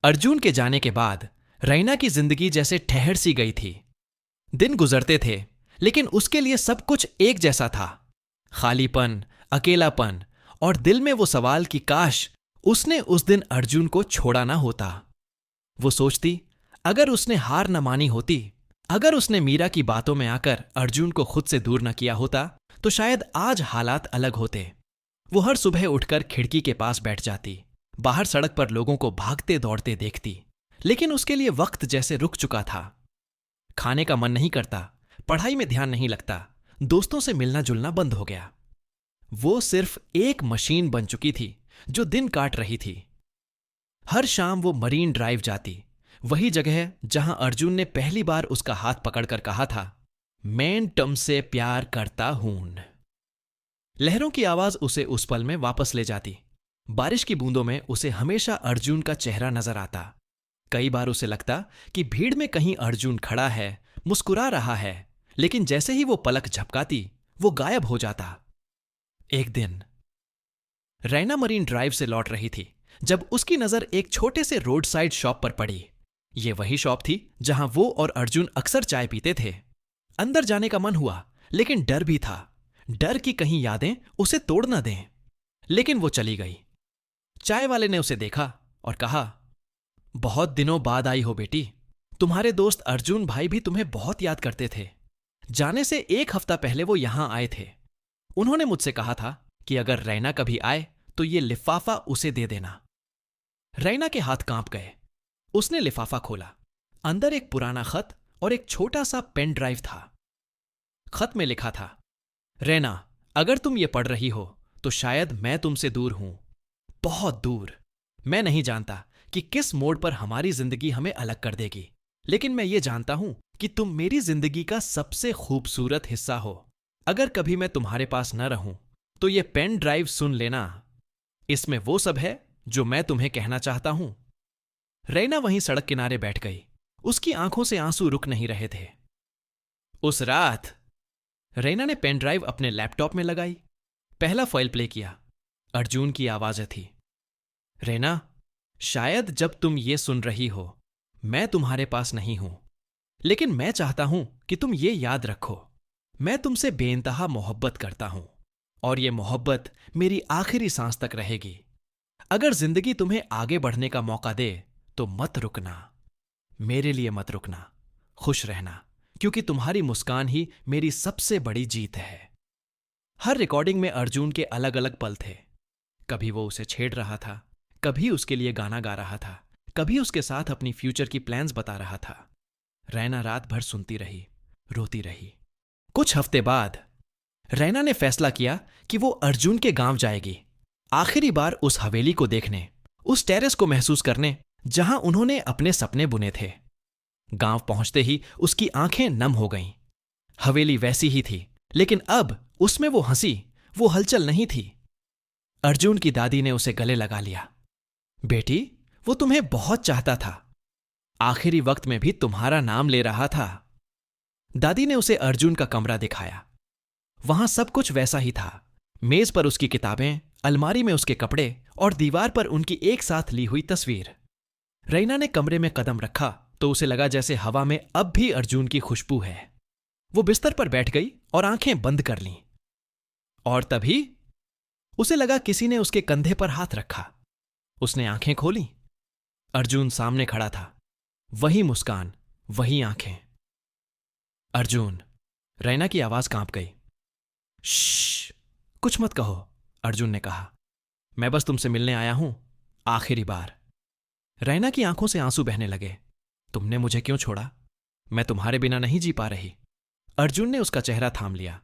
अर्जुन के जाने के बाद रैना की जिंदगी जैसे ठहर सी गई थी। दिन गुजरते थे, लेकिन उसके लिए सब कुछ एक जैसा था। खालीपन, अकेलापन और दिल में वो सवाल कि काश उसने उस दिन अर्जुन को छोड़ा ना होता। वो सोचती, अगर उसने हार न मानी होती, अगर उसने मीरा की बातों में आकर अर्जुन को खुद से दूर न किया होता, तो शायद आज हालात अलग होते। वो हर सुबह उठकर खिड़की के पास बैठ जाती, बाहर सड़क पर लोगों को भागते दौड़ते देखती, लेकिन उसके लिए वक्त जैसे रुक चुका था। खाने का मन नहीं करता, पढ़ाई में ध्यान नहीं लगता, दोस्तों से मिलना जुलना बंद हो गया। वो सिर्फ एक मशीन बन चुकी थी जो दिन काट रही थी। हर शाम वो मरीन ड्राइव जाती, वही जगह जहां अर्जुन ने पहली बार उसका हाथ पकड़कर कहा था, मैं तुमसे प्यार करता हूं। लहरों की आवाज उसे उस पल में वापस ले जाती। बारिश की बूंदों में उसे हमेशा अर्जुन का चेहरा नजर आता। कई बार उसे लगता कि भीड़ में कहीं अर्जुन खड़ा है, मुस्कुरा रहा है, लेकिन जैसे ही वो पलक झपकाती, वो गायब हो जाता। एक दिन रैना मरीन ड्राइव से लौट रही थी जब उसकी नजर एक छोटे से रोड साइड शॉप पर पड़ी। ये वही शॉप थी जहां वो और अर्जुन अक्सर चाय पीते थे। अंदर जाने का मन हुआ, लेकिन डर भी था। डर की कहीं यादें उसे तोड़ न दें। लेकिन वो चली गई। चाय वाले ने उसे देखा और कहा, बहुत दिनों बाद आई हो बेटी। तुम्हारे दोस्त अर्जुन भाई भी तुम्हें बहुत याद करते थे। जाने से एक हफ्ता पहले वो यहां आए थे। उन्होंने मुझसे कहा था कि अगर रैना कभी आए तो ये लिफाफा उसे दे देना। रैना के हाथ कांप गए। उसने लिफाफा खोला। अंदर एक पुराना खत और एक छोटा सा पेन ड्राइव था। खत में लिखा था, रैना, अगर तुम ये पढ़ रही हो तो शायद मैं तुमसे दूर हूं, बहुत दूर। मैं नहीं जानता कि किस मोड़ पर हमारी जिंदगी हमें अलग कर देगी, लेकिन मैं ये जानता हूं कि तुम मेरी जिंदगी का सबसे खूबसूरत हिस्सा हो। अगर कभी मैं तुम्हारे पास न रहूं तो ये पेन ड्राइव सुन लेना। इसमें वो सब है जो मैं तुम्हें कहना चाहता हूं। रैना वहीं सड़क किनारे बैठ गई। उसकी आंखों से आंसू रुक नहीं रहे थे। उस रात रैना ने पेन ड्राइव अपने लैपटॉप में लगाई। पहला फाइल प्ले किया। अर्जुन की आवाज थी, रैना, शायद जब तुम ये सुन रही हो मैं तुम्हारे पास नहीं हूं, लेकिन मैं चाहता हूं कि तुम ये याद रखो, मैं तुमसे बेइंतहा मोहब्बत करता हूं और ये मोहब्बत मेरी आखिरी सांस तक रहेगी। अगर जिंदगी तुम्हें आगे बढ़ने का मौका दे तो मत रुकना, मेरे लिए मत रुकना। खुश रहना, क्योंकि तुम्हारी मुस्कान ही मेरी सबसे बड़ी जीत है। हर रिकॉर्डिंग में अर्जुन के अलग अलग पल थे। कभी वो उसे छेड़ रहा था, कभी उसके लिए गाना गा रहा था, कभी उसके साथ अपनी फ्यूचर की प्लान्स बता रहा था। रैना रात भर सुनती रही, रोती रही। कुछ हफ्ते बाद रैना ने फैसला किया कि वो अर्जुन के गांव जाएगी, आखिरी बार उस हवेली को देखने, उस टेरेस को महसूस करने जहां उन्होंने अपने सपने बुने थे। गांव पहुंचते ही उसकी आंखें नम हो गईं। हवेली वैसी ही थी, लेकिन अब उसमें वो हंसी, वो हलचल नहीं थी। अर्जुन की दादी ने उसे गले लगा लिया। बेटी, वो तुम्हें बहुत चाहता था, आखिरी वक्त में भी तुम्हारा नाम ले रहा था। दादी ने उसे अर्जुन का कमरा दिखाया। वहां सब कुछ वैसा ही था। मेज पर उसकी किताबें, अलमारी में उसके कपड़े और दीवार पर उनकी एक साथ ली हुई तस्वीर। रैना ने कमरे में कदम रखा तो उसे लगा जैसे हवा में अब भी अर्जुन की खुशबू है। वो बिस्तर पर बैठ गई और आंखें बंद कर लीं। और तभी उसे लगा किसी ने उसके कंधे पर हाथ रखा। उसने आंखें खोली। अर्जुन सामने खड़ा था, वही मुस्कान, वही आंखें। अर्जुन, रैना की आवाज कांप गई। श्श, कुछ मत कहो, अर्जुन ने कहा। मैं बस तुमसे मिलने आया हूं, आखिरी बार। रैना की आंखों से आंसू बहने लगे। तुमने मुझे क्यों छोड़ा? मैं तुम्हारे बिना नहीं जी पा रही। अर्जुन ने उसका चेहरा थाम लिया।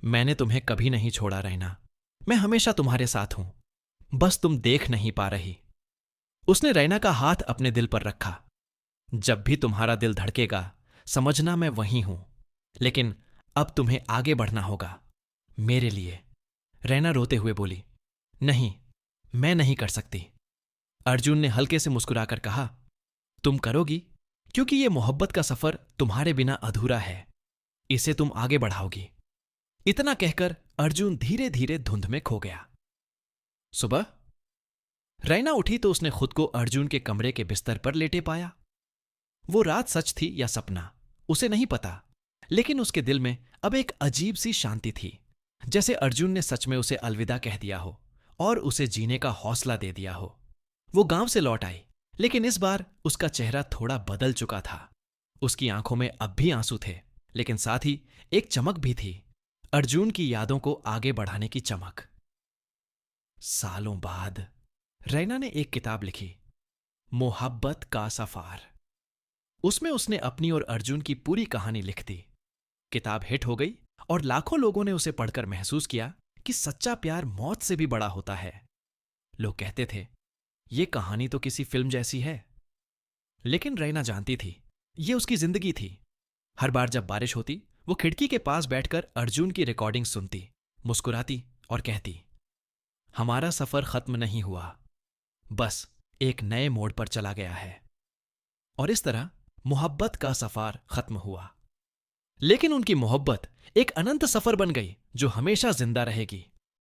मैंने तुम्हें कभी नहीं छोड़ा रैना, मैं हमेशा तुम्हारे साथ हूं, बस तुम देख नहीं पा रही। उसने रैना का हाथ अपने दिल पर रखा। जब भी तुम्हारा दिल धड़केगा समझना मैं वहीं हूं, लेकिन अब तुम्हें आगे बढ़ना होगा, मेरे लिए। रैना रोते हुए बोली, नहीं, मैं नहीं कर सकती। अर्जुन ने हल्के से मुस्कुराकर कहा, तुम करोगी, क्योंकि यह मोहब्बत का सफर तुम्हारे बिना अधूरा है, इसे तुम आगे बढ़ाओगी। इतना कहकर अर्जुन धीरे धीरे धुंध में खो गया। सुबह रैना उठी तो उसने खुद को अर्जुन के कमरे के बिस्तर पर लेटे पाया। वो रात सच थी या सपना, उसे नहीं पता, लेकिन उसके दिल में अब एक अजीब सी शांति थी, जैसे अर्जुन ने सच में उसे अलविदा कह दिया हो और उसे जीने का हौसला दे दिया हो। वो गांव से लौट आई, लेकिन इस बार उसका चेहरा थोड़ा बदल चुका था। उसकी आंखों में अब भी आंसू थे, लेकिन साथ ही एक चमक भी थी, अर्जुन की यादों को आगे बढ़ाने की चमक। सालों बाद रैना ने एक किताब लिखी, मोहब्बत का सफार। उसमें उसने अपनी और अर्जुन की पूरी कहानी लिख दी। किताब हिट हो गई और लाखों लोगों ने उसे पढ़कर महसूस किया कि सच्चा प्यार मौत से भी बड़ा होता है। लोग कहते थे, ये कहानी तो किसी फिल्म जैसी है। लेकिन रैना जानती थी, ये उसकी जिंदगी थी। हर बार जब बारिश होती, वो खिड़की के पास बैठकर अर्जुन की रिकॉर्डिंग सुनती, मुस्कुराती और कहती, हमारा सफर खत्म नहीं हुआ, बस एक नए मोड़ पर चला गया है। और इस तरह मोहब्बत का सफर खत्म हुआ। लेकिन उनकी मोहब्बत एक अनंत सफर बन गई, जो हमेशा जिंदा रहेगी।